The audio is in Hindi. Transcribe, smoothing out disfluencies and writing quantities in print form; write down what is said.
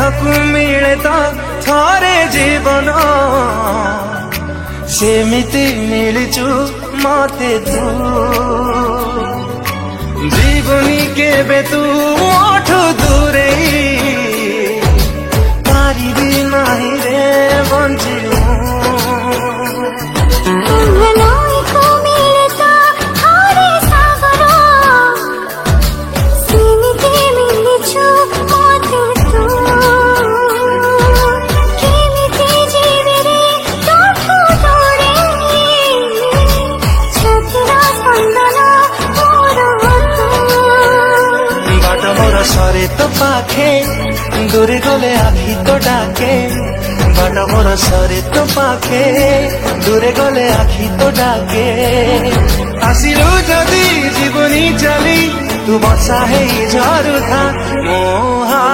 देखा मिले तो थरे जीवन सेमिति मिलचु मते तू जीवनी केबे तू मोठो दूरे पारिबी नाही रे बंचिनु सरे तो पाखे दूरे गले आखि तो डाके बाट मोर सरे तो पाखे दूरे गले आखि तो डाके आसिलु जदि जीवनी चली तू बसा है झरुथा मोहा